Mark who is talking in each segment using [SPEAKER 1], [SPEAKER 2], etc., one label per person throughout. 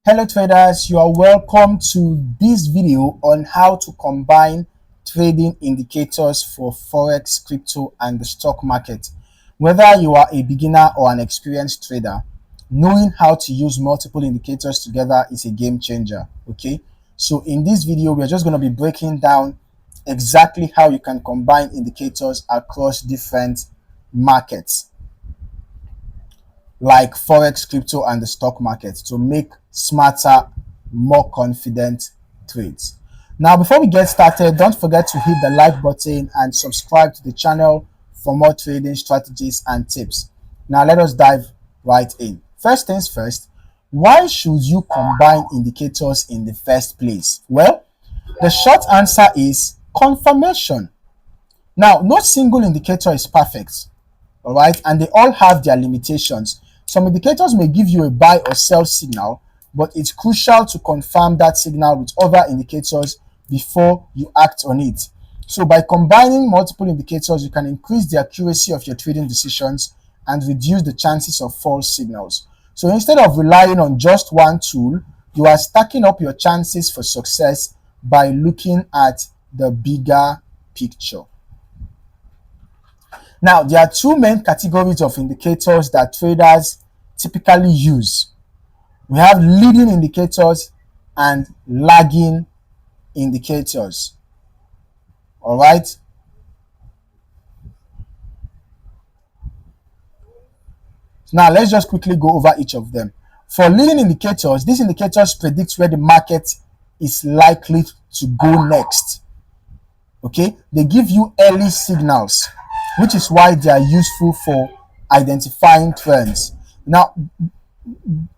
[SPEAKER 1] Hello traders, you are welcome to this video on how to combine trading indicators for Forex, crypto and the stock market. Whether you are a beginner or an experienced trader, knowing how to use multiple indicators together is a game changer, okay? So in this video, we're just going to be breaking down exactly how you can combine indicators across different markets like Forex, crypto, and the stock market to make smarter, more confident trades. Now, before we get started, don't forget to hit the like button and subscribe to the channel for more trading strategies and tips. Now, let us dive right in. First things first, why should you combine indicators in the first place? Well, the short answer is confirmation. Now, no single indicator is perfect, all right, and they all have their limitations. Some indicators may give you a buy or sell signal, but it's crucial to confirm that signal with other indicators before you act on it. So by combining multiple indicators, you can increase the accuracy of your trading decisions and reduce the chances of false signals. So instead of relying on just one tool, you are stacking up your chances for success by looking at the bigger picture. Now, there are two main categories of indicators that traders typically use. We have leading indicators and lagging indicators. All right. Now, let's just quickly go over each of them. For leading indicators, these indicators predict where the market is likely to go next. Okay, they give you early signals, which is why they are useful for identifying trends. Now,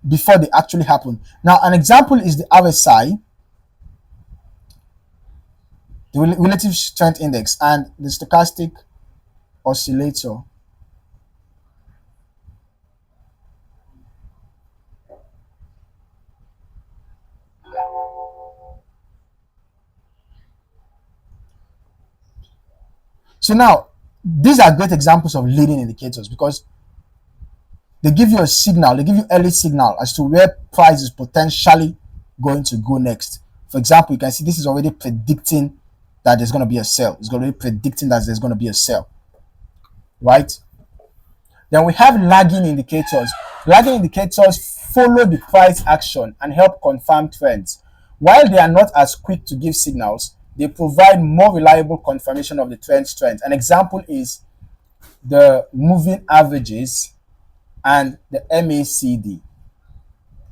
[SPEAKER 1] before they actually happen. Now, an example is the RSI, the relative strength index, and the stochastic oscillator. So now, these are great examples of leading indicators because they give you a signal, they give you early signal as to where price is potentially going to go next. For example, you can see this is already predicting that there's going to be a sell. It's already predicting that there's going to be a sell, right? Then we have lagging indicators. Lagging indicators follow the price action and help confirm trends. While they are not as quick to give signals, they provide more reliable confirmation of the trend's strength. An example is the moving averages and the MACD.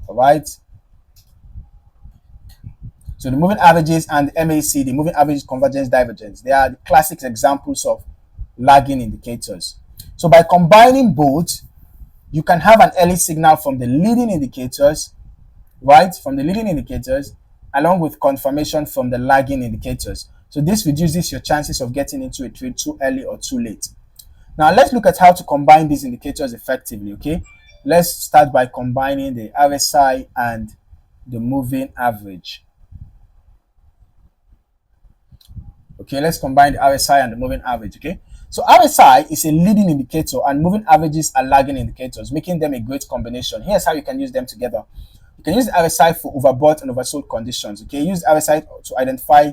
[SPEAKER 1] All right. So the moving averages and the MACD, moving average convergence divergence, they are the classic examples of lagging indicators. So by combining both, you can have an early signal from the leading indicators, right? From the leading indicators, along with confirmation from the lagging indicators. So this reduces your chances of getting into a trade too early or too late. Now let's look at how to combine these indicators effectively, okay? Let's start by combining the RSI and the moving average. Okay, let's combine the RSI and the moving average, okay? So RSI is a leading indicator and moving averages are lagging indicators, making them a great combination. Here's how you can use them together. You can use the RSI for overbought and oversold conditions, okay? Use the RSI to identify,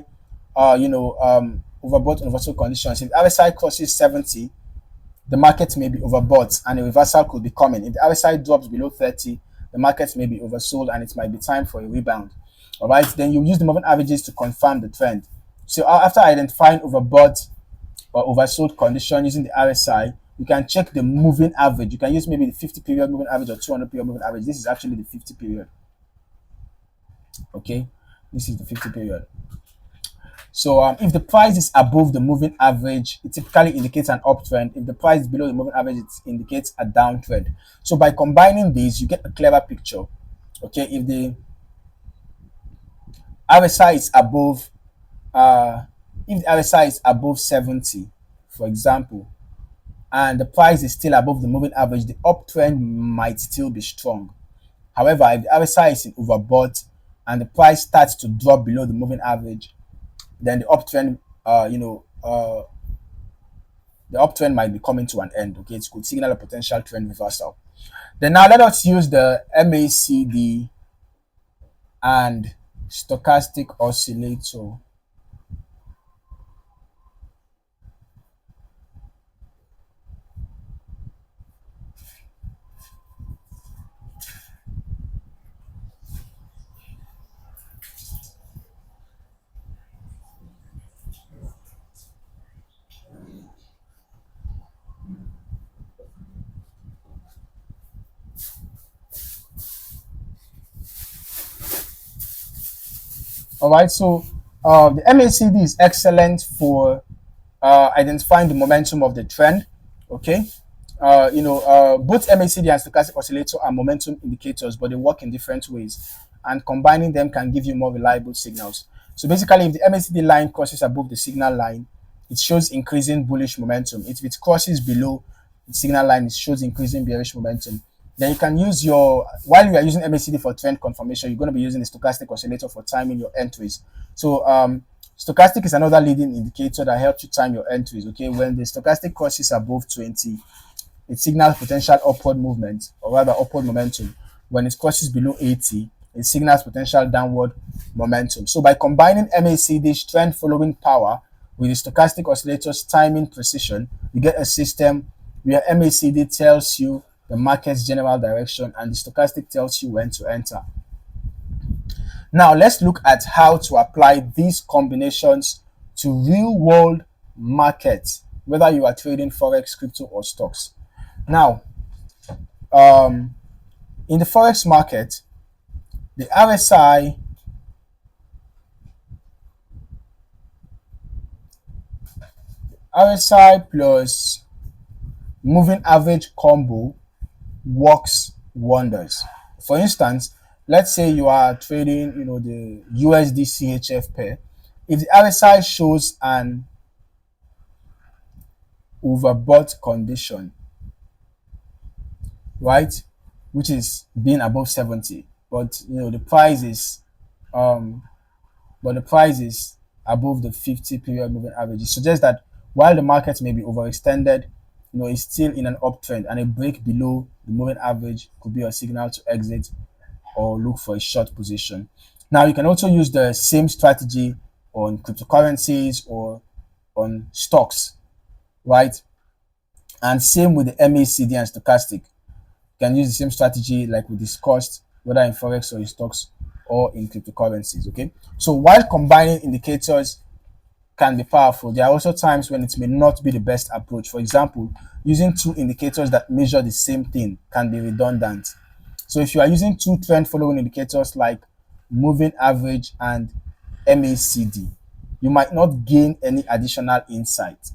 [SPEAKER 1] overbought and oversold conditions. If the RSI crosses 70, the market may be overbought and a reversal could be coming. If the RSI drops below 30, the market may be oversold and it might be time for a rebound. All right, then you use the moving averages to confirm the trend. So after identifying overbought or oversold condition using the RSI, you can check the moving average. You can use maybe the 50 period moving average or 200 period moving average. This is actually the 50 period. Okay, this is the 50 period. So if the price is above the moving average, it typically indicates an uptrend. If the price is below the moving average, it indicates a downtrend. So by combining these, you get a clearer picture. Okay, if the RSI is above, if the RSI is above 70, for example, and the price is still above the moving average, the uptrend might still be strong. However, if the RSI is in overbought and the price starts to drop below the moving average, then the uptrend, the uptrend might be coming to an end. Okay, it could signal a potential trend reversal. Then now let us use the MACD and stochastic oscillator. All right, so the MACD is excellent for identifying the momentum of the trend. Okay, both MACD and stochastic oscillator are momentum indicators, but they work in different ways, and combining them can give you more reliable signals. So basically, if the MACD line crosses above the signal line, it shows increasing bullish momentum. If it crosses below the signal line, it shows increasing bearish momentum. Then you can use while you are using MACD for trend confirmation, you're going to be using the stochastic oscillator for timing your entries. So stochastic is another leading indicator that helps you time your entries. Okay, when the stochastic crosses above 20, it signals potential upward movement, or rather upward momentum. When it crosses below 80, it signals potential downward momentum. So by combining MACD's trend following power with the stochastic oscillator's timing precision, you get a system where MACD tells you the market's general direction and the stochastic tells you when to enter. Now let's look at how to apply these combinations to real world markets, whether you are trading Forex, crypto, or stocks. Now, in the Forex market, the RSI plus moving average combo works wonders. For instance, let's say you are trading, the USD CHF pair. If the RSI shows an overbought condition, right, which is being above 70, but the price is um above the 50 period moving average. It suggests that while the market may be overextended, it's still in an uptrend, and a break below the moving average could be a signal to exit or look for a short position. Now, you can also use the same strategy on cryptocurrencies or on stocks, right? And same with the MACD and stochastic. You can use the same strategy like we discussed, whether in Forex or in stocks or in cryptocurrencies, okay? So while combining indicators can be powerful, there are also times when it may not be the best approach. For example, using two indicators that measure the same thing can be redundant. So if you are using two trend following indicators like moving average and MACD, you might not gain any additional insight.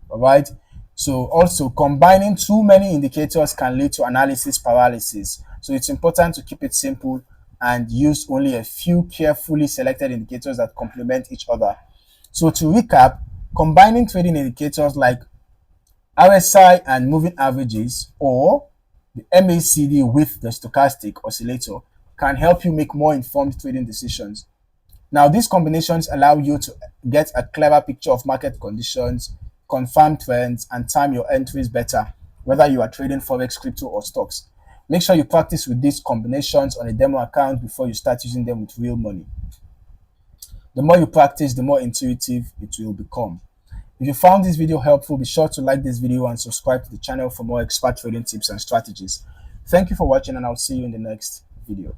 [SPEAKER 1] All right. So also combining too many indicators can lead to analysis paralysis. So it's important to keep it simple and use only a few carefully selected indicators that complement each other. So to recap, combining trading indicators like RSI and moving averages, or the MACD with the stochastic oscillator, can help you make more informed trading decisions. Now, these combinations allow you to get a clearer picture of market conditions, confirm trends, and time your entries better, whether you are trading Forex, crypto, or stocks. Make sure you practice with these combinations on a demo account before you start using them with real money. The more you practice, the more intuitive it will become. If you found this video helpful, be sure to like this video and subscribe to the channel for more expert trading tips and strategies. Thank you for watching, and I'll see you in the next video.